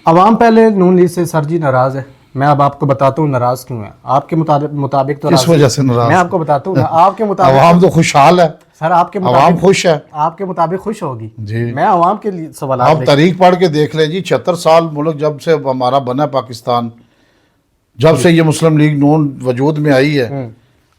عوام پہلے نون لیگ سے سر جی ناراض ہے. میں اب آپ کو بتاتا ہوں ناراض کیوں ہے. آپ کے مطابق تو کس وجہ سے ناراض؟ میں آپ کو بتاتا ہوں نا. آپ کے مطابق عوام تو خوشحال ہے سر, آپ کے عوام مطابق خوش ہے. آپ کے مطابق خوش ہوگی جی میں عوام کے لیے سوالات آپ تاریخ پڑھ کے دیکھ لیں جی. 76 سال ملک جب سے ہمارا بنا پاکستان, جب سے یہ مسلم لیگ نون وجود میں آئی ہے,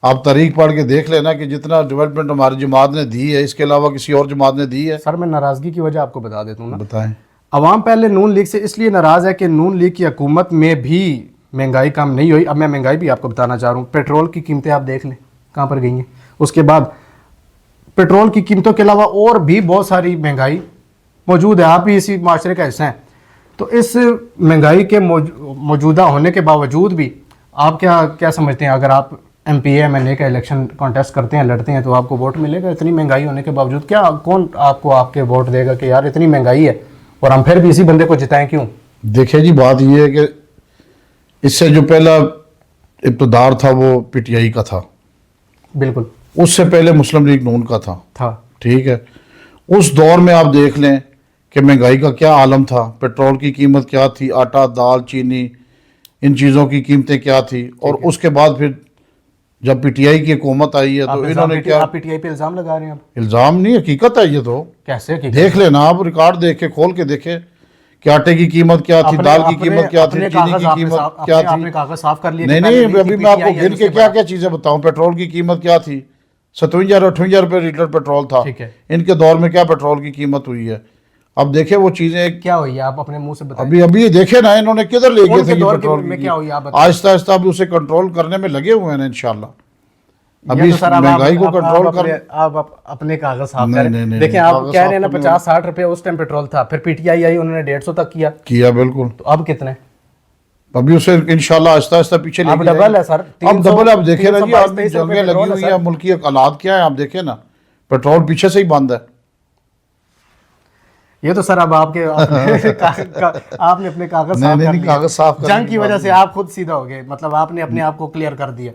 آپ تاریخ پڑھ کے دیکھ لینا کہ جتنا ڈیولپمنٹ ہماری جماعت نے دی ہے اس کے علاوہ کسی اور جماعت نے دی ہے. سر میں ناراضگی کی وجہ آپ کو بتا دیتا ہوں نا. بتائیں. عوام پہلے نون لیگ سے اس لیے ناراض ہے کہ نون لیگ کی حکومت میں بھی مہنگائی کم نہیں ہوئی. اب میں مہنگائی بھی آپ کو بتانا چاہ رہا ہوں. پیٹرول کی قیمتیں آپ دیکھ لیں کہاں پر گئی ہیں. اس کے بعد پیٹرول کی قیمتوں کے علاوہ اور بھی بہت ساری مہنگائی موجود ہے. آپ بھی اسی معاشرے کا حصہ ہیں. تو اس مہنگائی کے موجودہ ہونے کے باوجود بھی آپ کیا سمجھتے ہیں اگر آپ ایم پی اے MLA کا الیکشن کانٹیسٹ کرتے ہیں, لڑتے ہیں, تو آپ کو ووٹ ملے گا اتنی مہنگائی ہونے کے باوجود؟ کیا کون آپ کو آپ کے ووٹ دے گا کہ یار اتنی مہنگائی ہے اور ہم پھر بھی اسی بندے کو جتائیں کیوں؟ دیکھیں جی بات یہ ہے کہ اس سے جو پہلا ابتدار تھا وہ PTI کا تھا. بالکل. اس سے پہلے مسلم لیگ نون کا تھا. ٹھیک ہے. اس دور میں آپ دیکھ لیں کہ مہنگائی کا کیا عالم تھا. پیٹرول کی قیمت کیا تھی, آٹا, دال, چینی, ان چیزوں کی قیمتیں کیا تھی. اور اس کے بعد پھر جب PTI کی حکومت آئی ہے تو انہوں نے کیا. آپ PTI پہ الزام لگا رہے ہیں. الزام نہیں, حقیقت ہے یہ تو. کیسے دیکھ لینا آپ, ریکارڈ دیکھ کے کھول کے دیکھیں کہ آٹے کی قیمت کیا تھی, دال کی قیمت کیا تھی, چینی کی قیمت کیا تھی. آپ نے کاغذ صاف کر لیا. نہیں, ابھی میں آپ کو گن کے کیا چیزیں بتاؤں. پیٹرول کی قیمت کیا تھی, 57-58 روپے لیٹر پیٹرول تھا. ان کے دور میں کیا پیٹرول کی قیمت ہوئی ہے. اب دیکھیں وہ چیزیں کیا ہوئی ہے, آپ اپنے منہ سے بتائیں. ابھی دیکھیں نا انہوں نے کدھر لے گئے تھے پیٹرول میں کیا ہوئی, آہستہ آہستہ اب اسے کنٹرول کرنے میں لگے ہوئے ہیں انشاءاللہ. ابھی مہنگائی کو کنٹرول کر. آپ اپنے کاغذ صاف کریں. دیکھیں آپ کہہ رہے ہیں نا 50-60 روپے اس ٹائم پیٹرول تھا, پھر PTI آئی انہوں نے 150 تک کیا. بالکل. تو اب کتنے؟ ابھی اسے انشاءاللہ آہستہ آہستہ پیچھے لے کے ڈبل ہے سر. اب ڈبل. اب دیکھیں نا جی, آدمی جنگیں لگی ہوئی ہیں, ملکی حالات کیا ہے آپ دیکھیں نا. پیٹرول پیچھے سے ہی بند ہے. یہ تو سر اب آپ نے اپنے کاغذ صاف کر لیے. کاغذ صاف جنگ کی وجہ سے آپ خود سیدھا ہو گئے, مطلب آپ نے اپنے آپ کو کلیئر کر دیا.